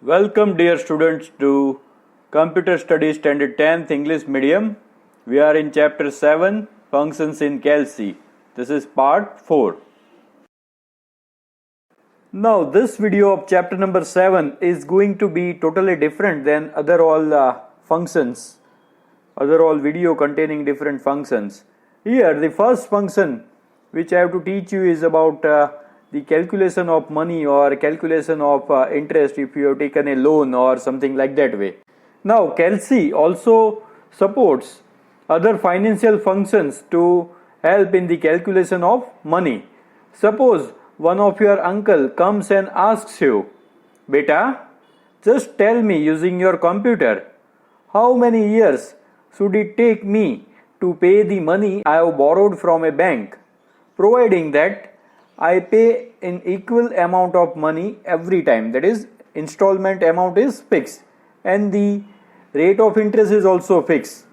Welcome dear students to Computer Studies Standard 10th English Medium. We are in Chapter 7 Functions in Calc. This is Part 4. Now this video of chapter number 7 is going to be totally different than other all video containing different functions. Here the first function which I have to teach you is about the calculation of money or calculation of interest if you have taken a loan or something like that way. Now Calc also supports other financial functions to help in the calculation of money. Suppose one of your uncle comes and asks you, "Beta, just tell me using your computer, how many years should it take me to pay the money I have borrowed from a bank, providing that I pay an equal amount of money every time." That is, installment amount is fixed and the rate of interest is also fixed.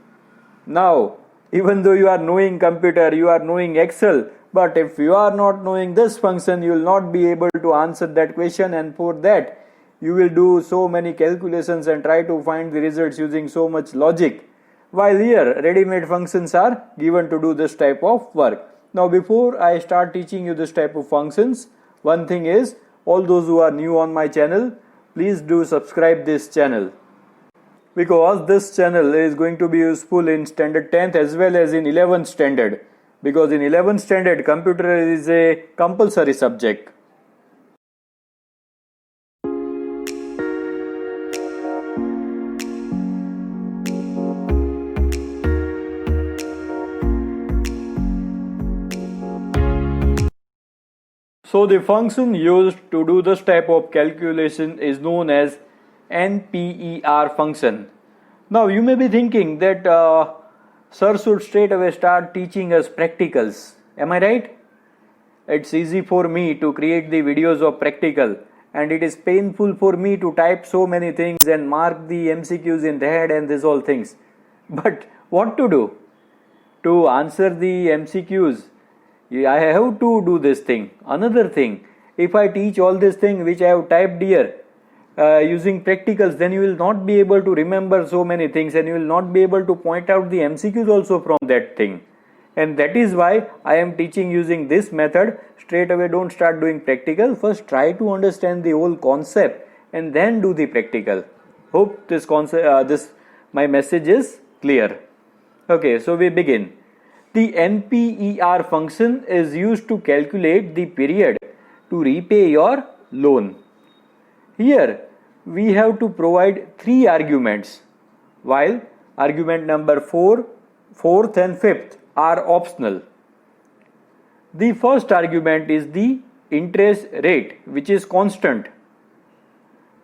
Now, even though you are knowing computer, you are knowing Excel, but if you are not knowing this function, you will not be able to answer that question, and for that you will do so many calculations and try to find the results using so much logic. While here, ready-made functions are given to do this type of work. Now before I start teaching you this type of functions, one thing is, all those who are new on my channel, please do subscribe this channel, because this channel is going to be useful in standard 10th as well as in 11th standard, because in 11th standard computer is a compulsory subject. So the function used to do this type of calculation is known as NPER function. Now you may be thinking that sir should straight away start teaching us practicals. Am I right? It's easy for me to create the videos of practical, and it is painful for me to type so many things and mark the MCQs in red and these all things. But what to do? To answer the MCQs, I have to do this thing. Another thing, if I teach all this thing which I have typed here using practicals, then you will not be able to remember so many things, and you will not be able to point out the MCQs also from that thing. And that is why I am teaching using this method. Straight away don't start doing practical. First try to understand the whole concept and then do the practical. Hope this my message is clear. Okay, so we begin. The NPER function is used to calculate the period to repay your loan. Here we have to provide 3 arguments, while argument number 4, 4th and 5th are optional. The first argument is the interest rate, which is constant.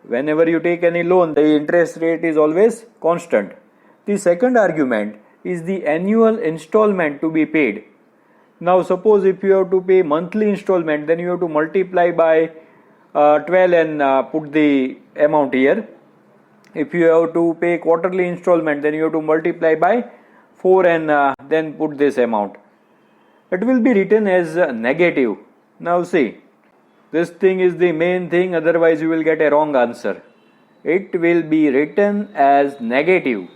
Whenever you take any loan, the interest rate is always constant. The second argument is the annual installment to be paid. Now suppose if you have to pay monthly installment, then you have to multiply by 12 and put the amount here. If you have to pay quarterly installment, then you have to multiply by 4 and then put this amount. It will be written as negative. Now see, this thing is the main thing, otherwise you will get a wrong answer. It will be written as negative,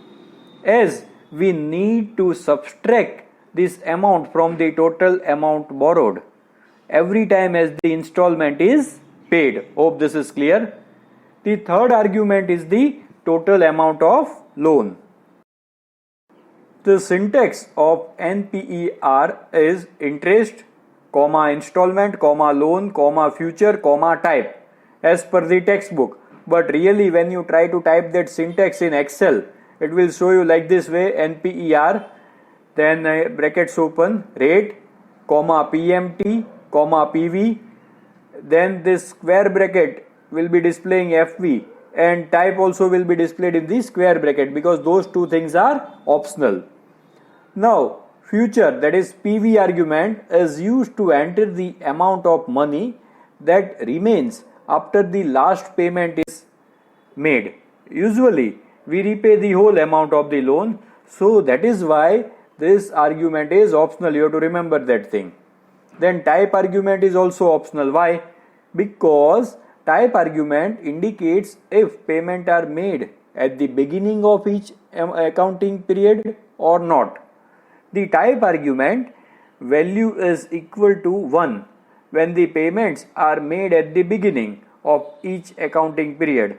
as we need to subtract this amount from the total amount borrowed every time as the installment is paid. Hope this is clear. The third argument is the total amount of loan. The syntax of NPER is interest, comma installment, comma loan, comma future, comma type, as per the textbook. But really when you try to type that syntax in Excel, it will show you like this way: NPER, then brackets open, rate, comma PMT, comma PV, then this square bracket will be displaying FV, and type also will be displayed in the square bracket, because those two things are optional. Now future, that is PV argument, is used to enter the amount of money that remains after the last payment is made. Usually we repay the whole amount of the loan, so that is why this argument is optional. You have to remember that thing. Then type argument is also optional. Why? Because type argument indicates if payment are made at the beginning of each accounting period or not. The type argument value is equal to 1 when the payments are made at the beginning of each accounting period,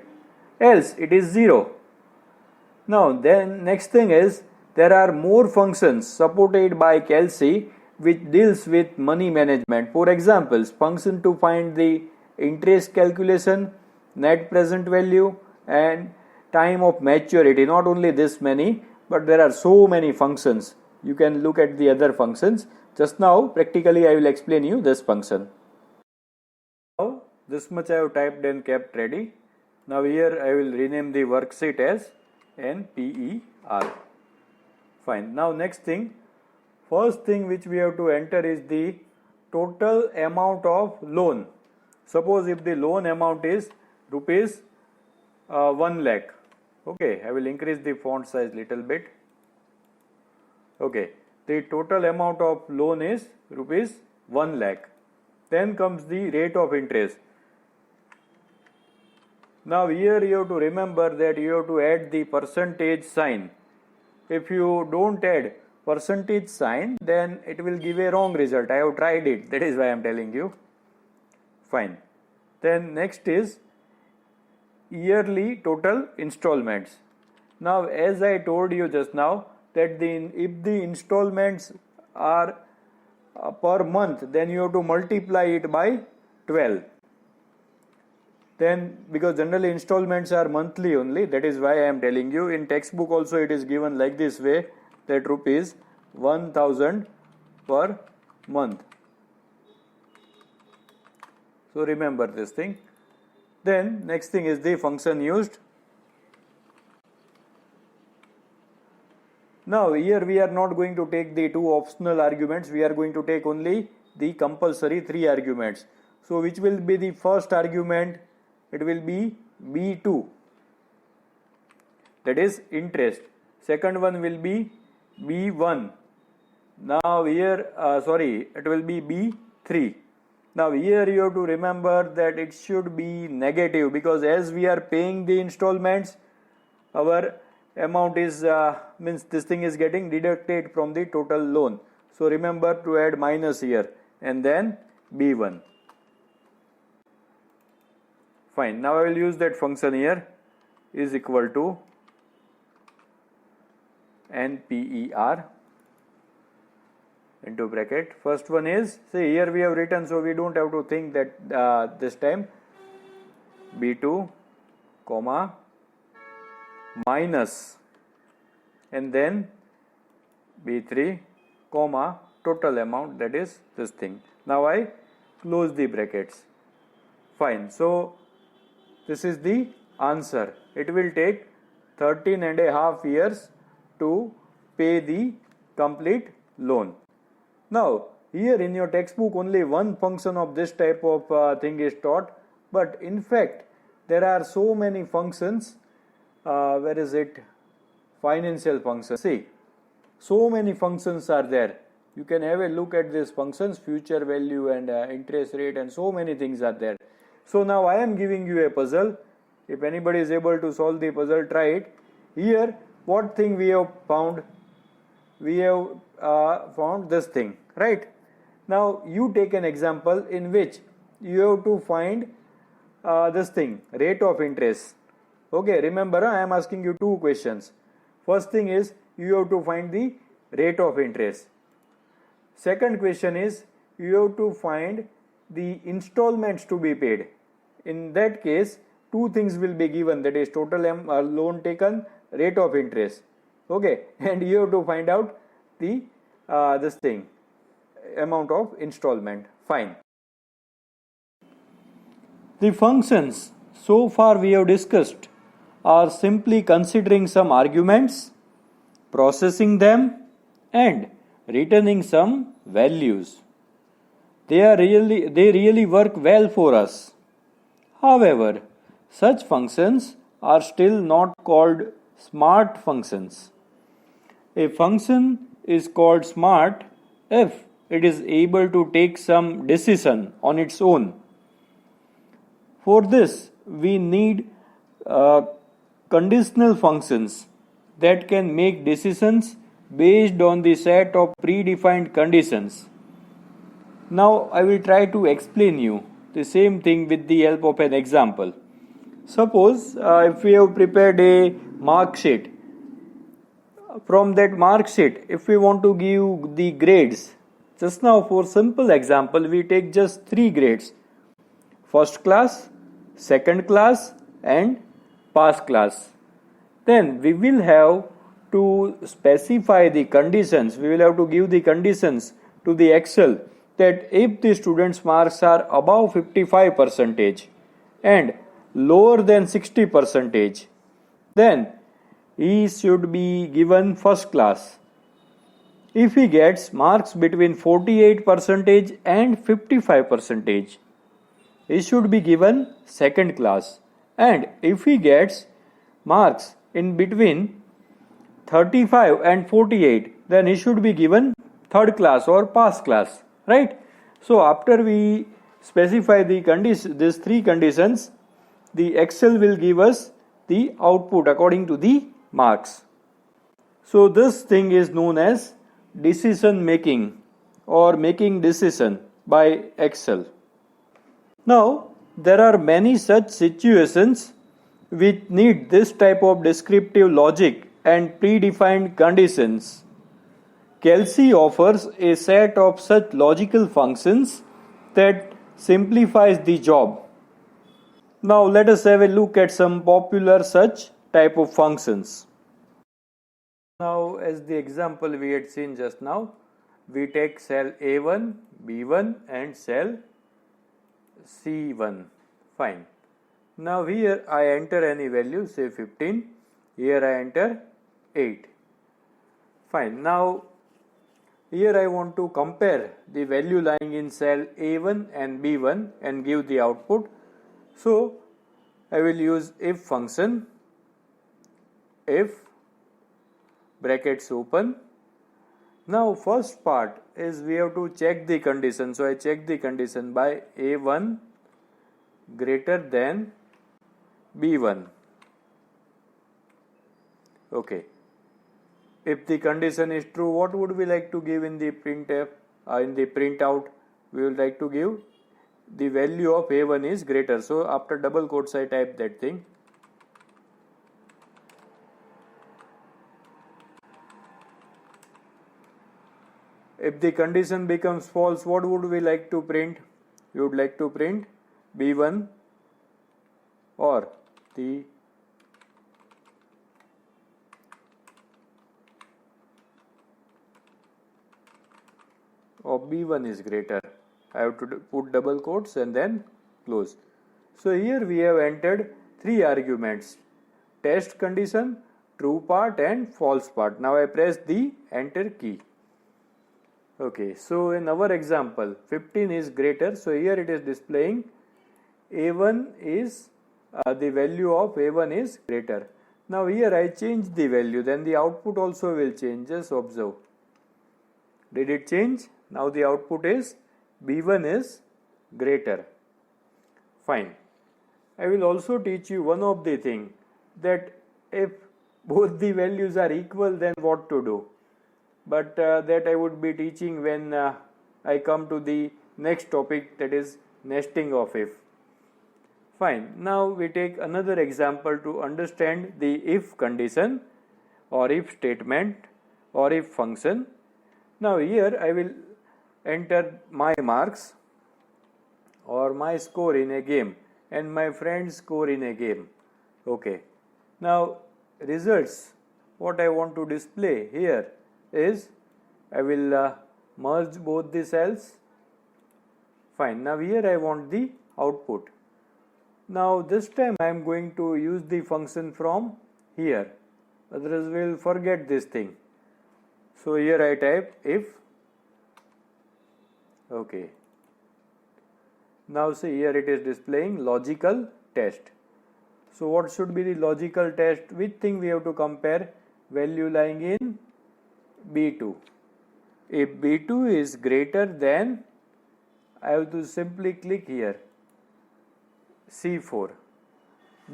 else it is 0. Now then next thing is, there are more functions supported by Calc which deals with money management. For example, function to find the interest calculation, net present value and time of maturity. Not only this many, but there are so many functions. You can look at the other functions. Just now practically I will explain you this function. Now this much I have typed and kept ready. Now here I will rename the worksheet as NPER. Fine. Now next thing, first thing which we have to enter is the total amount of loan. Suppose if the loan amount is rupees 1 lakh. Okay, I will increase the font size little bit. Okay, the total amount of loan is rupees 1 lakh. Then comes the rate of interest. Now here you have to remember that you have to add the percentage sign. If you don't add percentage sign, then it will give a wrong result. I have tried it, that is why I am telling you. Fine. Then next is yearly total installments. Now as I told you just now that if the installments are per month, then you have to multiply it by 12. Then because generally installments are monthly only, that is why I am telling you. In textbook also it is given like this way, that rupees 1000 per month. So remember this thing. Then next thing is the function used. Now here we are not going to take the 2 optional arguments, we are going to take only the compulsory 3 arguments. So which will be the first argument? It will be B2, that is interest. Second one will be B1. Now here it will be B3. Now here you have to remember that it should be negative, because as we are paying the installments, our amount is means this thing is getting deducted from the total loan. So remember to add minus here and then B1. Fine. Now I will use that function here, is equal to NPER into bracket. First one is, see here we have written, so we don't have to think that this time, B2 comma minus and then B3 comma total amount, that is this thing. Now I close the brackets. Fine. So this is the answer. It will take 13.5 years to pay the complete loan. Now here in your textbook only one function of this type of thing is taught, but in fact there are so many functions. Where is it? Financial functions. See, so many functions are there. You can have a look at these functions, future value and interest rate, and so many things are there. So now I am giving you a puzzle. If anybody is able to solve the puzzle, try it. Here what thing we have found? We have found this thing, right? Now you take an example in which you have to find this thing, rate of interest. Okay, remember I am asking you 2 questions. First thing is you have to find the rate of interest. Second question is you have to find the installments to be paid. In that case 2 things will be given, that is total loan taken, rate of interest. Okay, and you have to find out the this thing, amount of installment. Fine. The functions so far we have discussed are simply considering some arguments, processing them and returning some values. They really work well for us. However, such functions are still not called smart functions. A function is called smart if it is able to take some decision on its own. For this, we need conditional functions that can make decisions based on the set of predefined conditions. Now I will try to explain you the same thing with the help of an example. Suppose if we have prepared a mark sheet, from that mark sheet if we want to give the grades, just now for simple example we take just 3 grades: first class, second class and pass class. Then we will have to specify the conditions, we will have to give the conditions to the Excel that if the student's marks are above 55% and lower than 60%, then he should be given first class. If he gets marks between 48% and 55%, he should be given second class. And if he gets marks in between 35 and 48, then he should be given third class or pass class, right? So after we specify these 3 conditions, the Excel will give us the output according to the marks. So this thing is known as decision making or making decision by Excel. Now there are many such situations which need this type of descriptive logic and predefined conditions. Calc offers a set of such logical functions that simplifies the job. Now let us have a look at some popular such type of functions. Now as the example we had seen just now, we take cell A1, B1 and cell C1. Fine. Now here I enter any value, say 15. Here I enter 8. Fine. Now here I want to compare the value lying in cell A1 and B1 and give the output. So I will use if function, if brackets open. Now first part is we have to check the condition. So I check the condition by A1 greater than B1. Okay. If the condition is true, what would we like to give in the printf? In the printout, we would like to give the value of A1 is greater. So after double quotes I type that thing. If the condition becomes false, what would we like to print? We would like to print B1 or the of B1 is greater. I have to put double quotes and then close. So here we have entered 3 arguments: test condition, true part and false part. Now I press the enter key. Okay, so in our example 15 is greater, so here it is displaying A1 is the value of A1 is greater. Now here I change the value, then the output also will change. Just observe. Did it change? Now the output is B1 is greater. Fine. I will also teach you one of the thing, that if both the values are equal, then what to do. But that I would be teaching when I come to the next topic, that is nesting of if. Fine. Now we take another example to understand the if condition or if statement or if function. Now here I will enter my marks or my score in a game and my friend's score in a game. Okay. Now results, what I want to display here is I will merge both the cells. Fine. Now here I want the output. Now this time I am going to use the function from here, otherwise we will forget this thing. So here I type if. Okay. Now see, here it is displaying logical test. So what should be the logical test? Which thing we have to compare? Value lying in B2. If B2 is greater than, I have to simply click here. C4.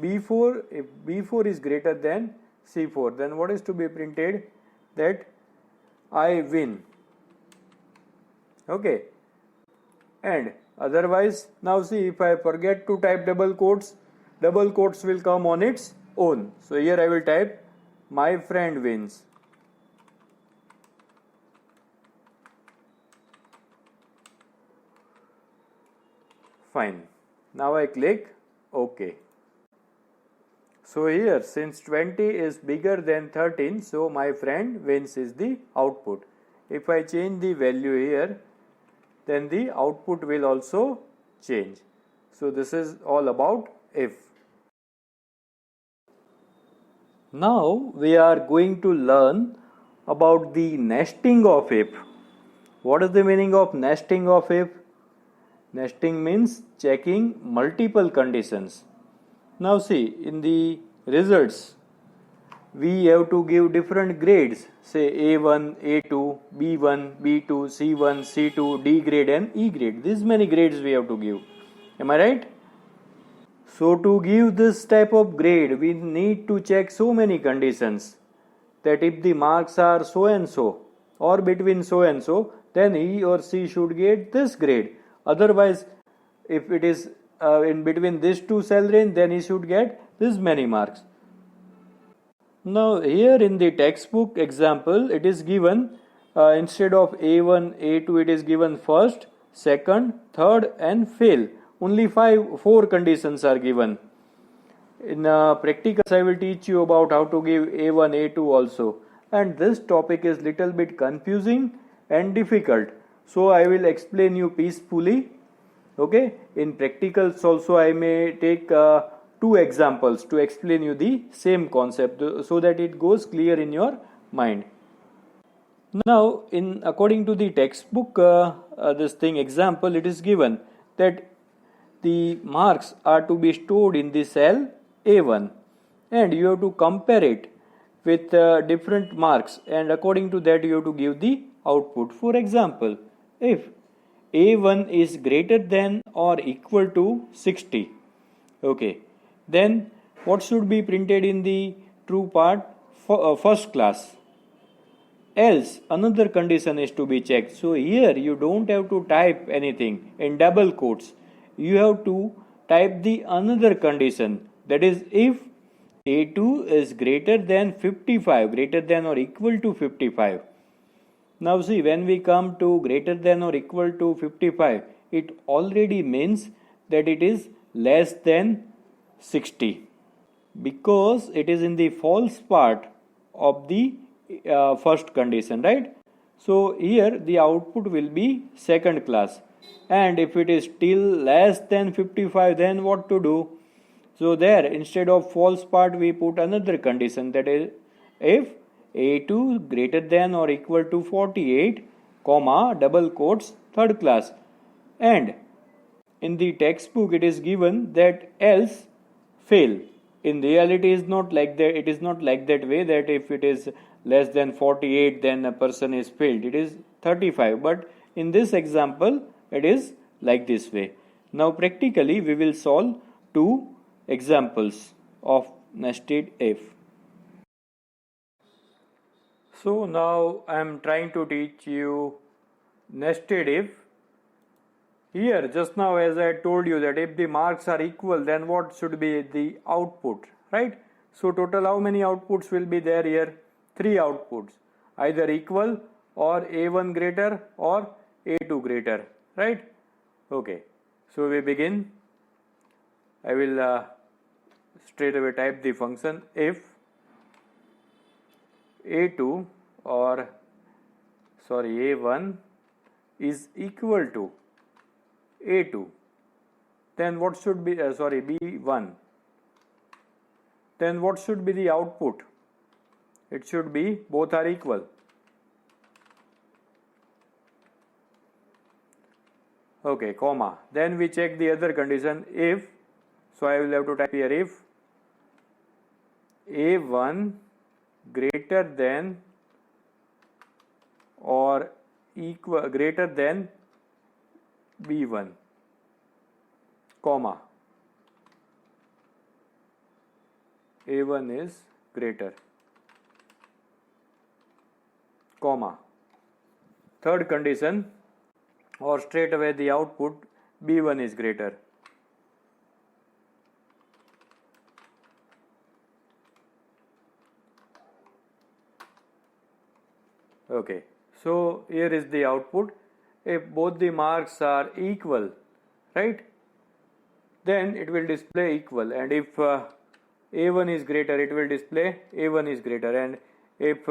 B4, if B4 is greater than C4, then what is to be printed? That I win. Okay. And otherwise, now see, if I forget to type double quotes will come on its own. So here I will type my friend wins. Fine. Now I click OK. So here, since 20 is bigger than 13, so my friend wins is the output. If I change the value here, then the output will also change. So this is all about if. Now we are going to learn about the nesting of if. What is the meaning of nesting of if? Nesting means checking multiple conditions. Now see, in the results, we have to give different grades, say A1, A2, B1, B2, C1, C2, D grade and E grade. These many grades we have to give. Am I right? So to give this type of grade, we need to check so many conditions, that if the marks are so and so or between so and so, then he or she should get this grade. Otherwise, if it is in between this two cell range, then he should get this many marks. Now here in the textbook example, it is given instead of A1, A2, it is given first, second, third and fail. Only 4 conditions are given. In practicals, I will teach you about how to give A1, A2 also. And this topic is little bit confusing and difficult. So I will explain you peacefully. Okay. In practicals also, I may take 2 examples to explain you the same concept, so that it goes clear in your mind. Now, according to the textbook, example, it is given that the marks are to be stored in the cell A1, and you have to compare it with different marks, and according to that you have to give the output. For example, if A1 is greater than or equal to 60, okay, then what should be printed in the true part? First class. Else another condition is to be checked. So here you don't have to type anything in double quotes. You have to type the another condition, that is if A2 is greater than 55, greater than or equal to 55. Now see, when we come to greater than or equal to 55, it already means that it is less than 60, because it is in the false part of the first condition, right? So here the output will be second class. And if it is still less than 55, then what to do? So there, instead of false part, we put another condition, that is if A2 greater than or equal to 48, comma, double quotes, third class. And in the textbook it is given that else fail. In reality it is not like that. It is not like that way, that if it is less than 48, then a person is failed. It is 35. But in this example, it is like this way. Now practically we will solve 2 examples of nested if. So now I am trying to teach you nested if. Here just now, as I told you, that if the marks are equal, then what should be the output, right? So total how many outputs will be there here? 3 outputs, either equal or A1 greater or A2 greater, right? Okay, so we begin. I will straight away type the function if A2 or A1 is equal to A2, then what should be B1, then what should be the output? It should be both are equal. Okay, comma. Then we check the other condition if, so I will have to type here if A1 greater than or equal greater than B1, comma. A1 is greater, comma. Third condition, or straight away the output, B1 is greater. Okay, so here is the output. If both the marks are equal, right, then it will display equal, and if A1 is greater, it will display A1 is greater, and if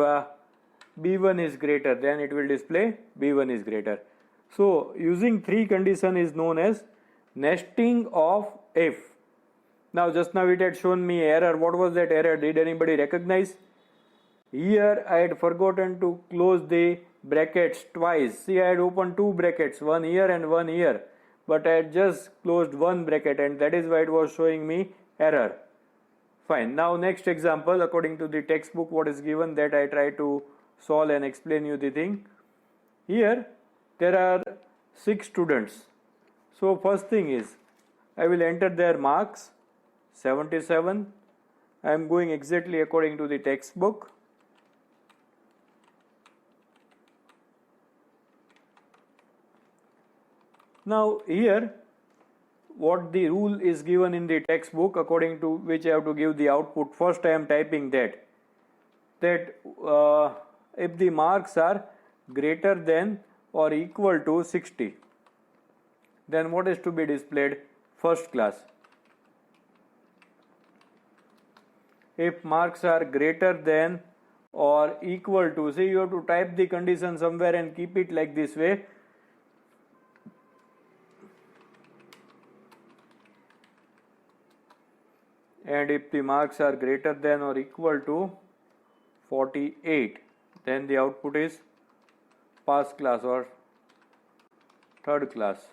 B1 is greater, then it will display B1 is greater. So using three condition is known as nesting of if. Now just now it had shown me error. What was that error? Did anybody recognize? Here I had forgotten to close the brackets twice. See, I had opened two brackets, one here and one here, but I had just closed one bracket, and that is why it was showing me error. Fine. Now next example, according to the textbook what is given, that I try to solve and explain you the thing. Here there are 6 students. So first thing is, I will enter their marks, 77. I am going exactly according to the textbook. Now here what the rule is given in the textbook, according to which I have to give the output. First I am typing that if the marks are greater than or equal to 60, then what is to be displayed? First class. If marks are greater than or equal to, see, you have to type the condition somewhere and keep it like this way. And if the marks are greater than or equal to 48, then the output is pass class or third class.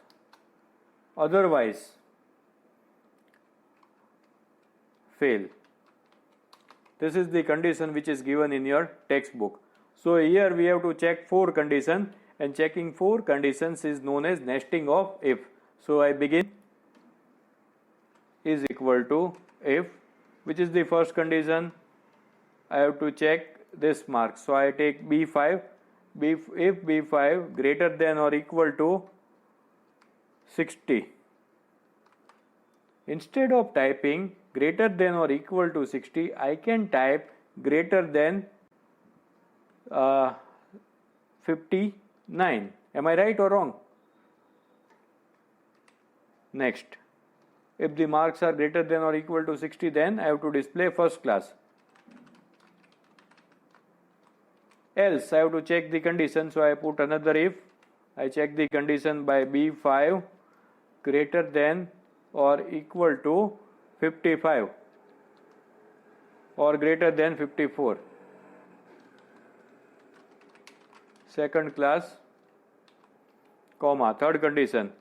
Otherwise, fail. This is the condition which is given in your textbook. So here we have to check 4 conditions, and checking 4 conditions is known as nesting of if. So I begin is equal to if, which is the first condition. I have to check this mark. So I take B5. If B5 greater than or equal to 60. Instead of typing greater than or equal to 60, I can type greater than 59. Am I right or wrong? Next, if the marks are greater than or equal to 60, then I have to display first class. Else I have to check the condition, so I put another if. I check the condition by B5 greater than or equal to 55 or greater than 54. Second class, comma, third condition.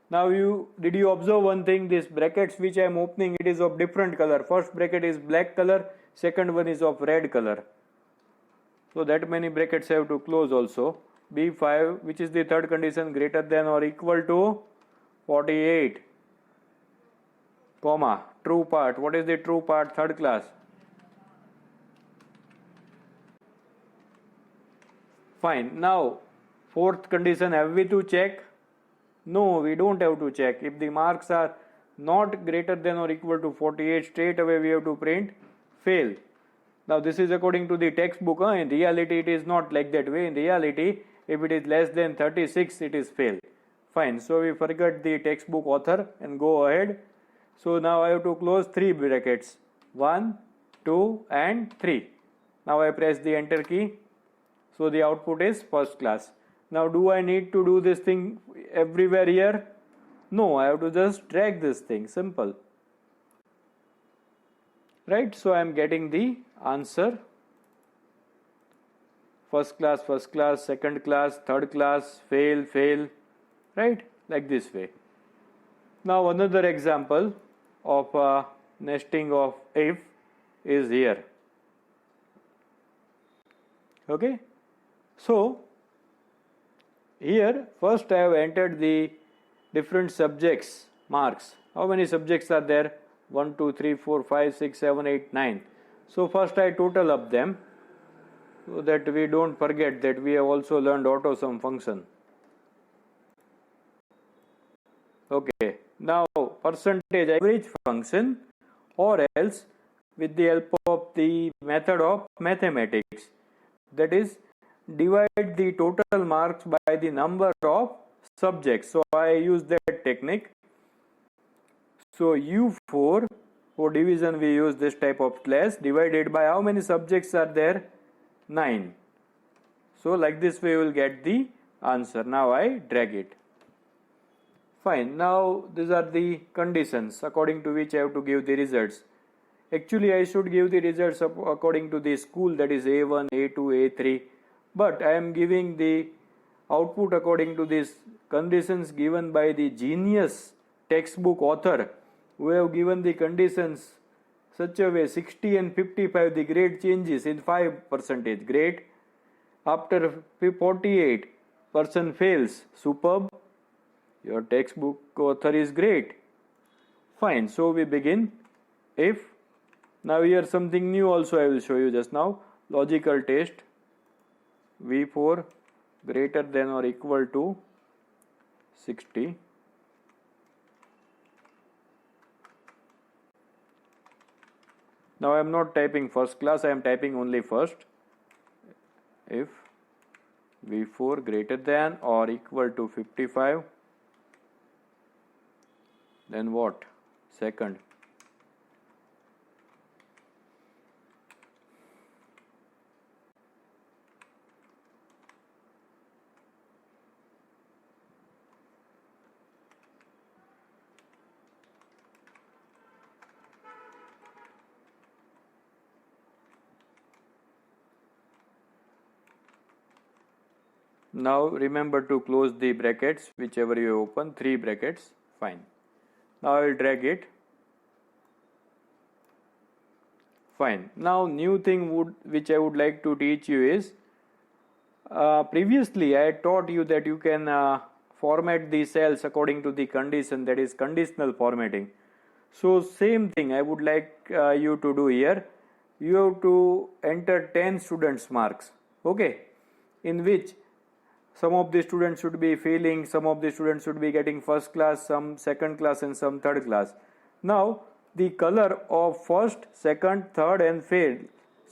Now did you observe one thing? This brackets which I am opening, it is of different color. First bracket is black color, second one is of red color. So that many brackets I have to close also. B5, which is the third condition, greater than or equal to 48, comma, true part. What is the true part? Third class. Fine. Now fourth condition, have we to check? No, we don't have to check. If the marks are not greater than or equal to 48, straight away we have to print fail. Now this is according to the textbook. In reality it is not like that way. In reality, if it is less than 36, it is fail. Fine. So we forget the textbook author and go ahead. So now I have to close 3 brackets. 1, 2 and 3. Now I press the enter key. So the output is first class. Now do I need to do this thing everywhere here? No, I have to just drag this thing. Simple. Right? So I am getting the answer. First class, second class, third class, fail, fail. Right? Like this way. Now another example of nesting of if is here. Okay? So here first I have entered the different subjects marks. How many subjects are there? 1, 2, 3, 4, 5, 6, 7, 8, 9. So first I total up them so that we don't forget that we have also learned auto sum function. Okay, now percentage average function, or else with the help of the method of mathematics, that is divide the total marks by the number of subjects. So I use that technique. So U4, for division we use this type of slash, divided by how many subjects are there? 9. So like this way we will get the answer. Now I drag it. Fine. Now these are the conditions according to which I have to give the results. Actually I should give the results according to the school, that is A1, A2, A3, but I am giving the output according to these conditions given by the genius textbook author, who have given the conditions such a way 60 and 55 the grade changes in 5%. Great. After 48% fails. Superb. Your textbook author is great. Fine. So we begin. If now here something new also I will show you just now. Logical test. V4 greater than or equal to 60. Now I am not typing first class, I am typing only first. If V4 greater than or equal to 55, then what? Second. Now remember to close the brackets, whichever you open, 3 brackets. Fine. Now I will drag it. Fine. Now new thing which I would like to teach you is, previously I had taught you that you can format the cells according to the condition, that is conditional formatting. So same thing I would like you to do here. You have to enter 10 students marks, okay, in which some of the students should be failing, some of the students should be getting first class, some second class and some third class. Now the color of first, second, third and fail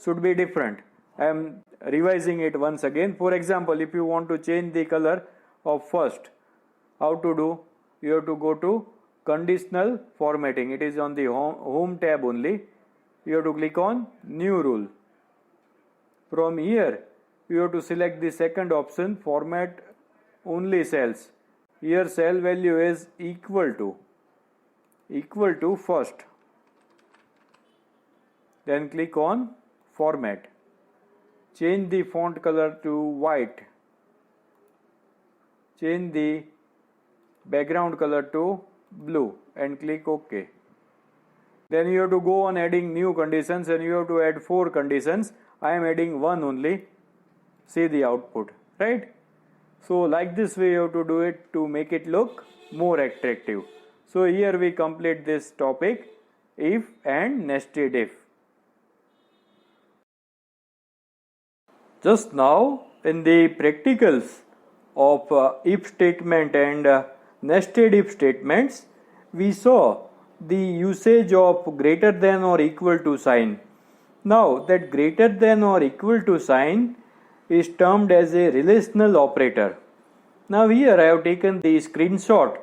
should be different. I am revising it once again. For example, if you want to change the color of first, how to do? You have to go to conditional formatting. It is on the home tab only. You have to click on new rule. From here you have to select the second option, format only cells. Here cell value is equal to first. Then click on format. Change the font color to white. Change the background color to blue and click OK. Then you have to go on adding new conditions and you have to add 4 conditions. I am adding 1 only. See the output, right? So like this way you have to do it to make it look more attractive. So here we complete this topic, if and nested if. Just now in the practicals of if statement and nested if statements, we saw the usage of greater than or equal to sign. Now that greater than or equal to sign is termed as a relational operator. Now here I have taken the screenshot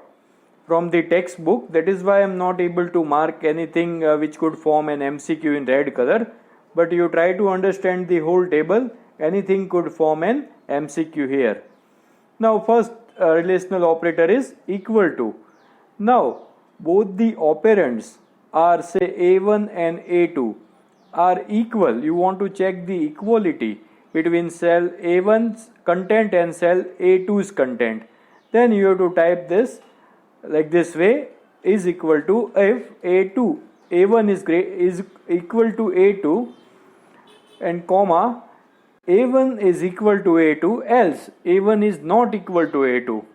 from the textbook, that is why I am not able to mark anything which could form an MCQ in red color, but you try to understand the whole table, anything could form an MCQ here. Now first relational operator is equal to. Now both the operands are say A1 and A2 are equal. You want to check the equality between cell A1's content and cell A2's content. Then you have to type this like this way, is equal to, if A1 is equal to A2 and comma A1 is equal to A2, else A1 is not equal to A2.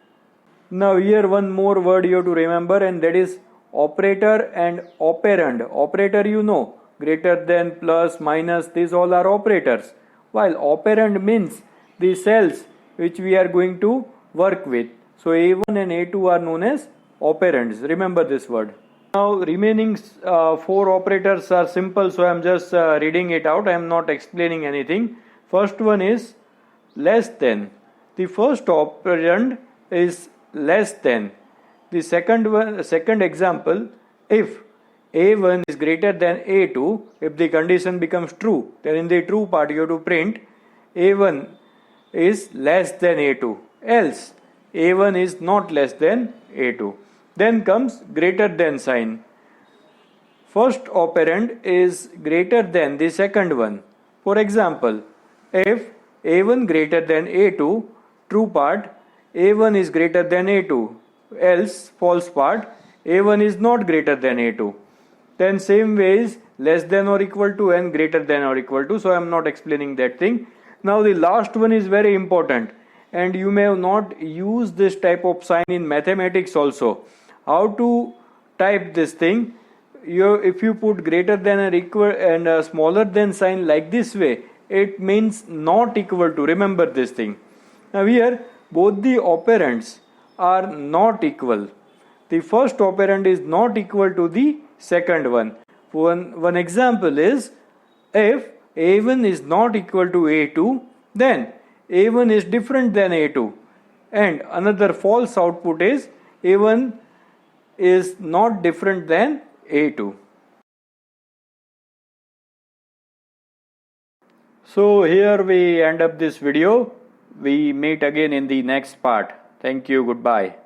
Now here one more word you have to remember, and that is operator and operand. Operator you know, greater than, plus, minus, these all are operators. While operand means the cells which we are going to work with. So A1 and A2 are known as operands. Remember this word. Now remaining 4 operators are simple, so I am just reading it out. I am not explaining anything. First one is less than. The first operand is less than. The second example, if A1 is greater than A2, if the condition becomes true, then in the true part you have to print A1 is less than A2, else A1 is not less than A2. Then comes greater than sign. First operand is greater than the second one. For example, if A1 greater than A2, true part, A1 is greater than A2, else false part, A1 is not greater than A2. Then same way is less than or equal to and greater than or equal to, so I am not explaining that thing. Now the last one is very important, and you may not use this type of sign in mathematics also. How to type this thing? If you put greater than or equal and smaller than sign like this way, it means not equal to. Remember this thing. Now here both the operands are not equal. The first operand is not equal to the second one. One example is, if A1 is not equal to A2, then A1 is different than A2. And another false output is A1 is not different than A2. So here we end up this video. We meet again in the next part. Thank you. Goodbye.